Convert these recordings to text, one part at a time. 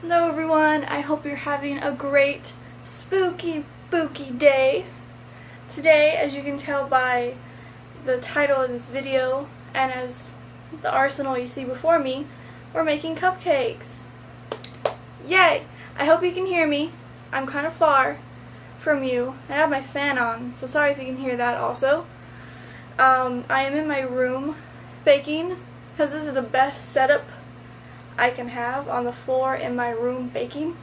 Hello everyone, I hope you're having a great spooky day. Today, as you can tell by the title of this video and as the arsenal you see before me, we're making cupcakes. Yay! I hope you can hear me. I'm kind of far from you. I have my fan on, so sorry if you can hear that also. I am in my room baking because this is the best setup I can have on the floor in my room baking.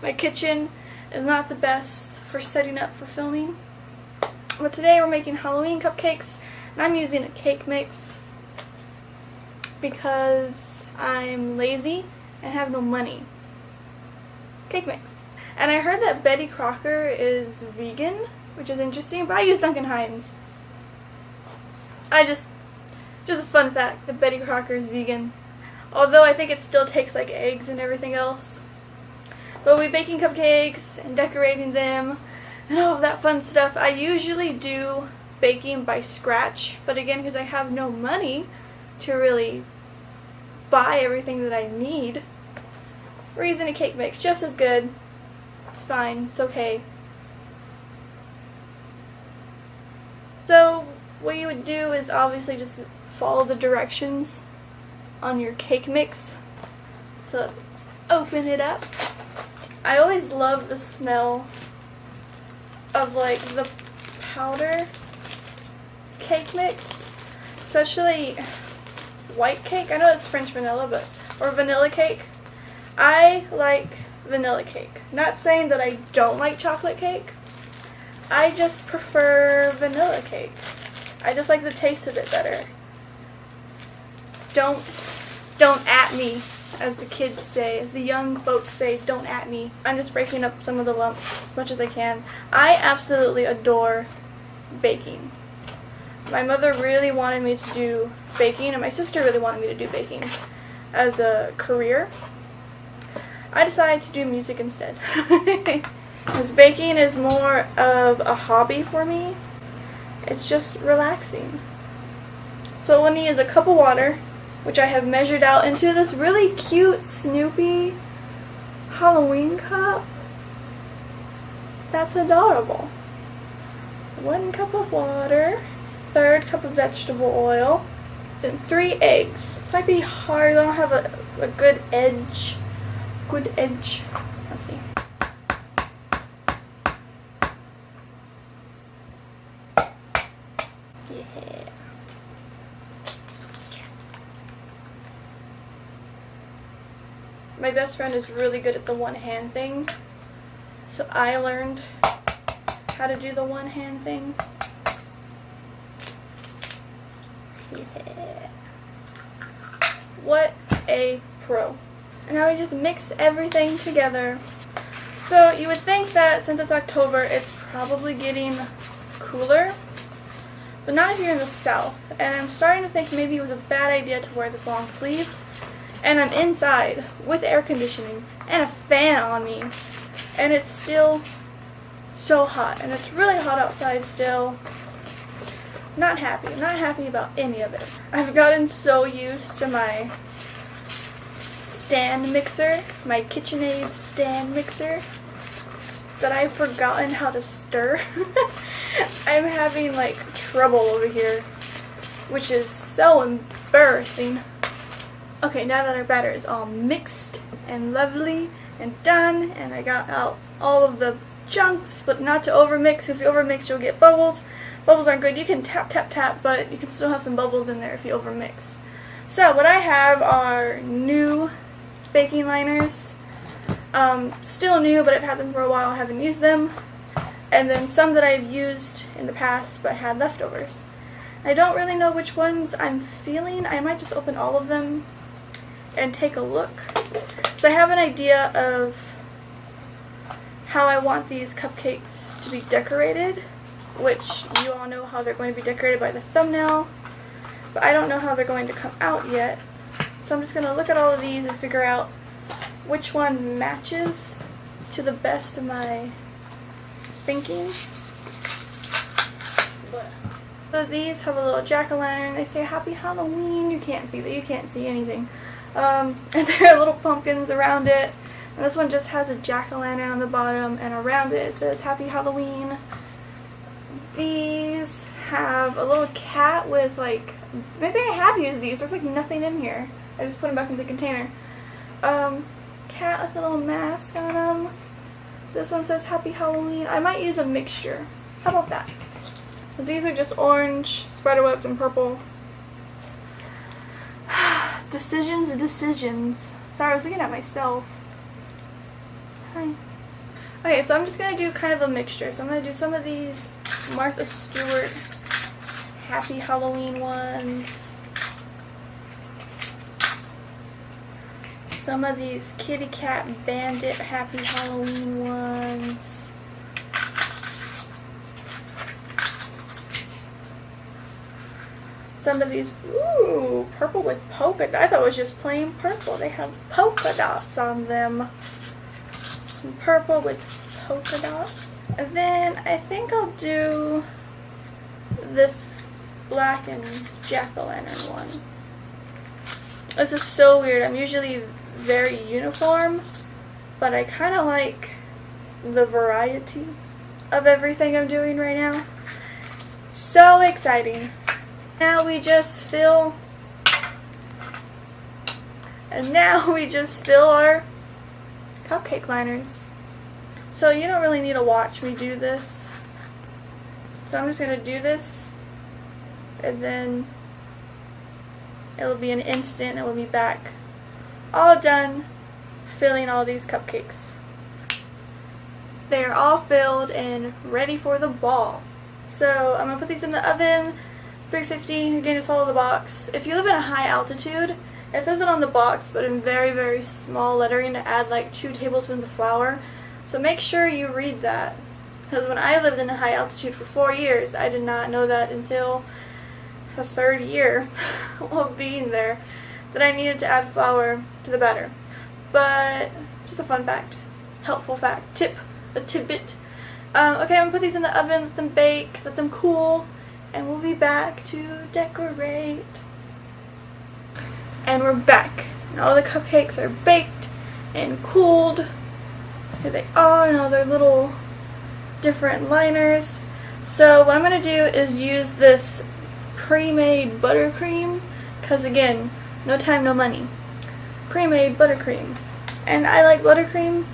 My kitchen is not the best for setting up for filming. But today we're making Halloween cupcakes, and I'm using a cake mix because I'm lazy and have no money. Cake mix. And I heard that Betty Crocker is vegan, which is interesting, but I use Duncan Hines. Just a fun fact that Betty Crocker is vegan. Although I think it still takes like eggs and everything else. But we'll be baking cupcakes and decorating them and all of that fun stuff. I usually do baking by scratch, but again, because I have no money to really buy everything that I need, we're using a cake mix. Just as good. It's fine. It's okay. So what you would do is obviously just follow the directions on your cake mix. So let's open it up. I always love the smell of like the powder cake mix, especially white cake. I know it's French vanilla, or vanilla cake. I like vanilla cake. Not saying that I don't like chocolate cake. I just prefer vanilla cake. I just like the taste of it better. Don't at me, as the kids say, as the young folks say, don't at me. I'm just breaking up some of the lumps as much as I can. I absolutely adore baking. My mother really wanted me to do baking, and my sister really wanted me to do baking as a career. I decided to do music instead. Because baking is more of a hobby for me. It's just relaxing. So what we need is a cup of water, which I have measured out into this really cute Snoopy Halloween cup. That's adorable. 1 cup of water, 1/3 cup of vegetable oil, and 3 eggs. This might be hard. I don't have a good edge. Let's see. Yeah. My best friend is really good at the one-hand thing, so I learned how to do the one-hand thing. Yeah. What a pro. And now we just mix everything together. So you would think that since it's October, it's probably getting cooler, but not if you're in the South. And I'm starting to think maybe it was a bad idea to wear this long sleeve. And I'm inside with air conditioning and a fan on me, and it's still so hot, and it's really hot outside still. Not happy. I'm not happy about any of it. I've gotten so used to my stand mixer, my KitchenAid stand mixer, that I've forgotten how to stir. I'm having like trouble over here, which is so embarrassing. Okay, now that our batter is all mixed and lovely and done, and I got out all of the chunks, but not to overmix. If you overmix, you'll get bubbles. Bubbles aren't good. You can tap, tap, tap, but you can still have some bubbles in there if you overmix. So what I have are new baking liners. Still new, but I've had them for a while. I haven't used them. And then some that I've used in the past, but had leftovers. I don't really know which ones I'm feeling. I might just open all of them and take a look. So I have an idea of how I want these cupcakes to be decorated, which you all know how they're going to be decorated by the thumbnail, but I don't know how they're going to come out yet. So I'm just going to look at all of these and figure out which one matches to the best of my thinking. So these have a little jack-o'-lantern. They say Happy Halloween. You can't see that. You can't see anything. And there are little pumpkins around it. And this one just has a jack-o'-lantern on the bottom, and around it says Happy Halloween. These have a little cat with like, maybe I have used these, there's like nothing in here. I just put them back in the container. Cat with a little mask on them. This one says Happy Halloween. I might use a mixture. How about that? Because these are just orange, spiderwebs, and purple. Decisions. Sorry, I was looking at myself. Hi. Okay, so I'm just going to do kind of a mixture. So I'm going to do some of these Martha Stewart Happy Halloween ones. Some of these Kitty Cat Bandit Happy Halloween ones. Some of these, ooh, purple with polka dots. I thought it was just plain purple. They have polka dots on them. Some purple with polka dots. And then I think I'll do this black and jack-o'-lantern one. This is so weird. I'm usually very uniform, but I kind of like the variety of everything I'm doing right now. So exciting. Now we just fill our cupcake liners. So you don't really need to watch me do this. So I'm just going to do this, and then it'll be an instant and we'll be back all done filling all these cupcakes. They are all filled and ready for the ball. So I'm going to put these in the oven, 350, again just follow the box. If you live in a high altitude, it says it on the box, but in very, very small lettering to add like 2 tablespoons of flour. So make sure you read that. Because when I lived in a high altitude for 4 years, I did not know that until the 3rd year of being there, that I needed to add flour to the batter. But just a fun fact, helpful fact, a tidbit. Okay, I'm going to put these in the oven, let them bake, let them cool, and we'll be back to decorate. And we're back. And all the cupcakes are baked and cooled. Here they are, and all their little different liners. So what I'm going to do is use this pre-made buttercream, because again, no time, no money. Pre-made buttercream. And I like buttercream,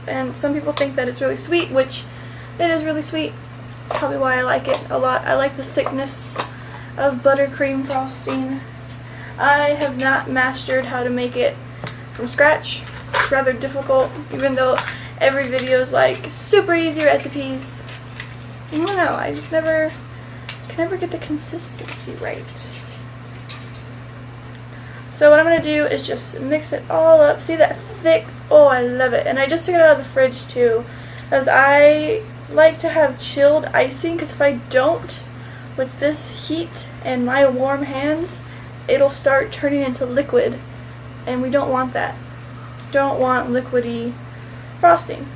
and some people think that it's really sweet, which it is really sweet. That's probably why I like it a lot. I like the thickness of buttercream frosting. I have not mastered how to make it from scratch. It's rather difficult, even though every video is like super easy recipes. I don't know, I just can never get the consistency right. So what I'm going to do is just mix it all up. See that thick? Oh, I love it. And I just took it out of the fridge too, as I like to have chilled icing, because if I don't, with this heat and my warm hands, it'll start turning into liquid, and we don't want that. Don't want liquidy frosting.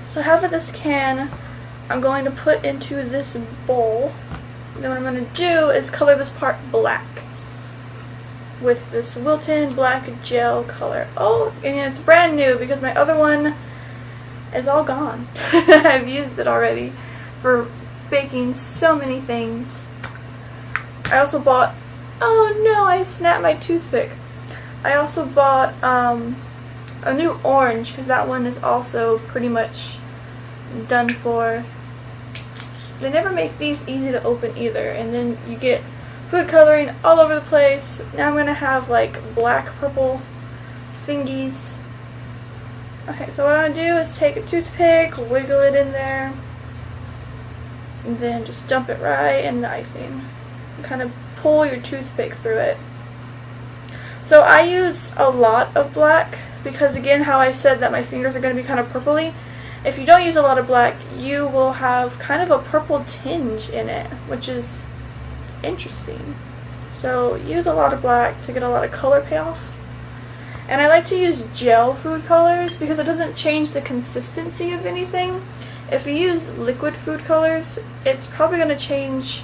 So half of this can I'm going to put into this bowl. Then what I'm going to do is color this part black with this Wilton black gel color. Oh, and it's brand new because my other one is all gone. I've used it already for baking so many things. I also bought, oh no, I snapped my toothpick. I also bought a new orange, because that one is also pretty much done for. They never make these easy to open either, and then you get food coloring all over the place. Now I'm going to have like black purple fingies. Okay, so what I'm going to do is take a toothpick, wiggle it in there, and then just dump it right in the icing. And kind of pull your toothpick through it. So I use a lot of black because, again, how I said that my fingers are going to be kind of purpley. If you don't use a lot of black, you will have kind of a purple tinge in it, which is interesting. So use a lot of black to get a lot of color payoff. And I like to use gel food colors because it doesn't change the consistency of anything. If you use liquid food colors, it's probably going to change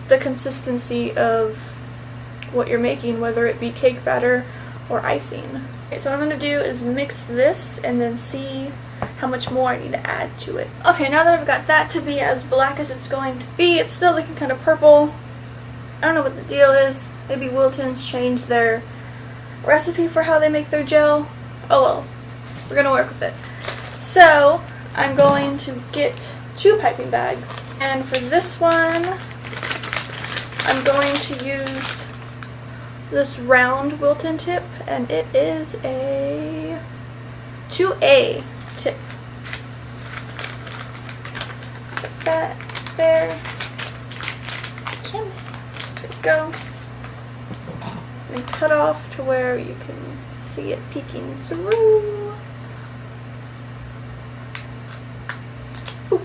the consistency of what you're making, whether it be cake batter or icing. Okay, so what I'm going to do is mix this and then see how much more I need to add to it. Okay, now that I've got that to be as black as it's going to be, it's still looking kind of purple. I don't know what the deal is. Maybe Wilton's changed their recipe for how they make their gel. Oh well, we're going to work with it. So, I'm going to get 2 piping bags. And for this one, I'm going to use this round Wilton tip, and it is a 2A tip. Put that there. There we go. And cut off to where you can see it peeking through. Oop.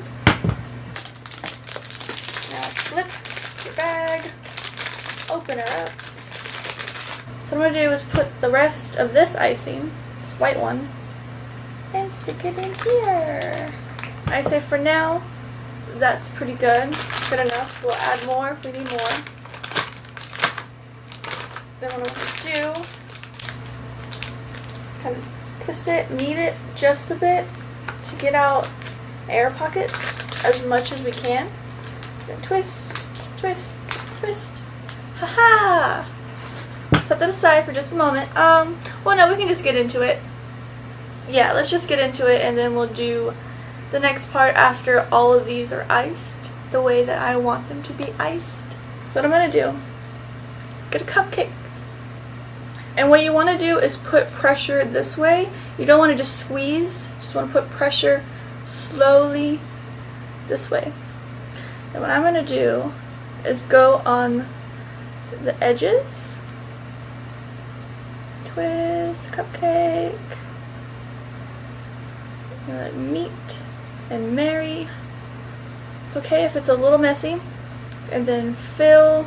Now flip your bag, open her up. So what I'm going to do is put the rest of this icing, this white one, and stick it in here. I say for now, that's pretty good. Good enough. We'll add more if we need more. Then what I'm going to do is kind of twist it, knead it just a bit to get out air pockets as much as we can. Then twist, twist, twist. Haha! Set that aside for just a moment. Well no, we can just get into it. Yeah, let's just get into it and then we'll do the next part after all of these are iced the way that I want them to be iced. So what I'm going to do, get a cupcake. And what you want to do is put pressure this way. You don't want to just squeeze, you just want to put pressure slowly this way. And what I'm going to do is go on the edges. Twist, cupcake. Let it meet and marry. It's okay if it's a little messy. And then fill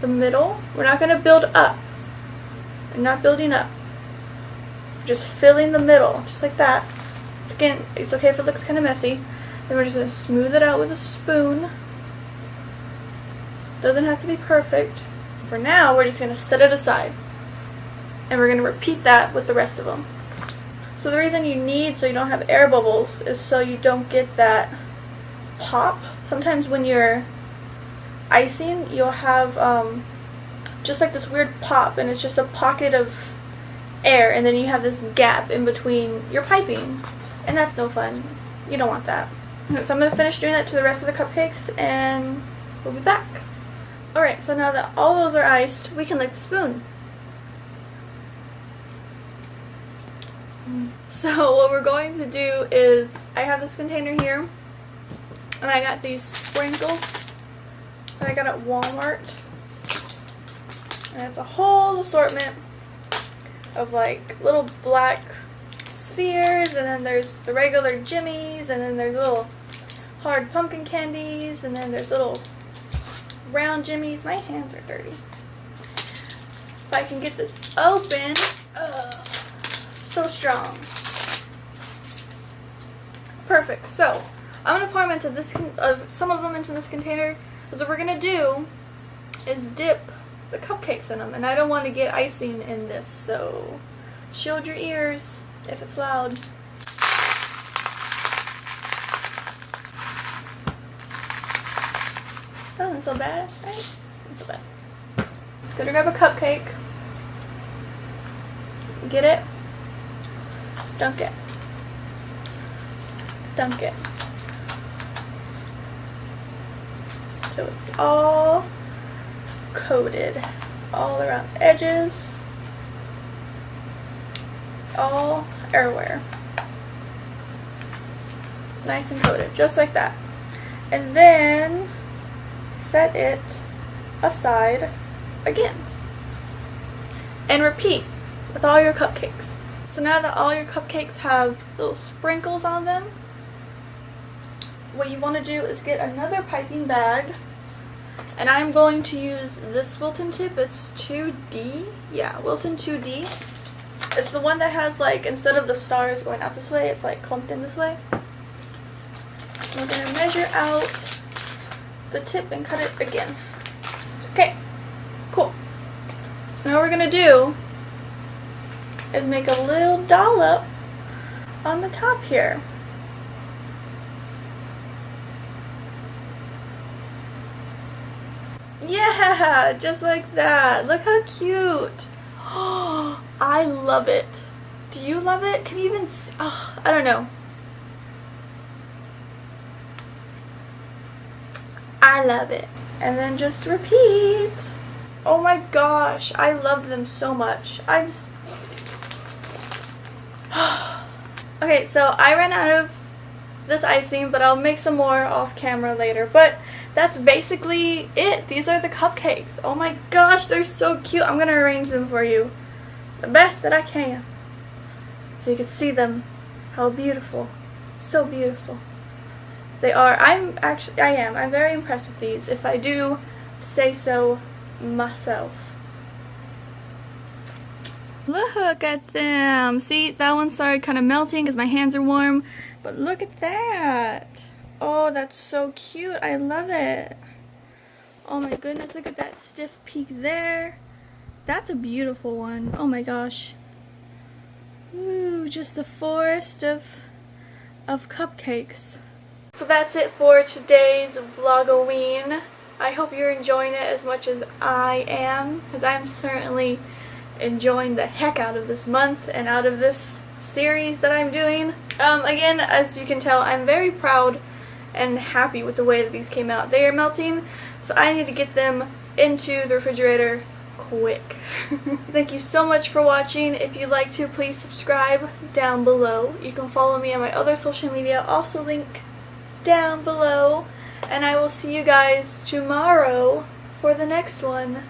the middle. We're not going to build up. We're not building up. Just filling the middle, just like that. Again, it's okay if it looks kind of messy. Then we're just going to smooth it out with a spoon. Doesn't have to be perfect. For now, we're just going to set it aside. And we're going to repeat that with the rest of them. So the reason you need, so you don't have air bubbles, is so you don't get that pop. Sometimes when you're icing, you'll have just like this weird pop, and it's just a pocket of air, and then you have this gap in between your piping. And that's no fun. You don't want that. So I'm going to finish doing that to the rest of the cupcakes, and we'll be back. Alright, so now that all those are iced, we can lick the spoon. So what we're going to do is, I have this container here, and I got these sprinkles that I got at Walmart, and it's a whole assortment of like little black spheres, and then there's the regular jimmies, and then there's little hard pumpkin candies, and then there's little round jimmies. My hands are dirty. If I can get this open, so strong. Perfect. So I'm gonna pour them into this, some of them into this container. Because what we're gonna do is dip the cupcakes in them, and I don't want to get icing in this, so shield your ears if it's loud. That wasn't so bad, right? Not so bad. Go to grab a cupcake. Get it. Dunk it. Dunk it. So it's all coated all around the edges, all everywhere. Nice and coated, just like that. And then set it aside again. And repeat with all your cupcakes. So now that all your cupcakes have little sprinkles on them, what you want to do is get another piping bag, and I'm going to use this Wilton tip. It's 2D. Yeah, Wilton 2D. It's the one that has, like, instead of the stars going out this way, it's like clumped in this way. We're going to measure out the tip and cut it again. Okay, cool. So now what we're going to do is make a little dollop on the top here. Yeah, just like that. Look how cute. Oh, I love it. Do you love it? Can you even see? Oh, I don't know. I love it. And then just repeat. Oh my gosh, I love them so much. Okay, so I ran out of this icing, but I'll make some more off camera later. But that's basically it. These are the cupcakes. Oh my gosh, they're so cute. I'm gonna arrange them for you the best that I can, so you can see them. How beautiful. So beautiful. They are. I'm very impressed with these, if I do say so myself. Look at them. See, that one started kind of melting because my hands are warm, but look at that. Oh, that's so cute. I love it. Oh my goodness, look at that stiff peak there. That's a beautiful one. Oh my gosh. Ooh, just the forest of cupcakes. So that's it for today's Vlogoween. I hope you're enjoying it as much as I am, because I'm certainly enjoying the heck out of this month and out of this series that I'm doing. Again, as you can tell, I'm very proud and happy with the way that these came out. They are melting, so I need to get them into the refrigerator quick. Thank you so much for watching. If you'd like to, please subscribe down below. You can follow me on my other social media, also link down below. And I will see you guys tomorrow for the next one.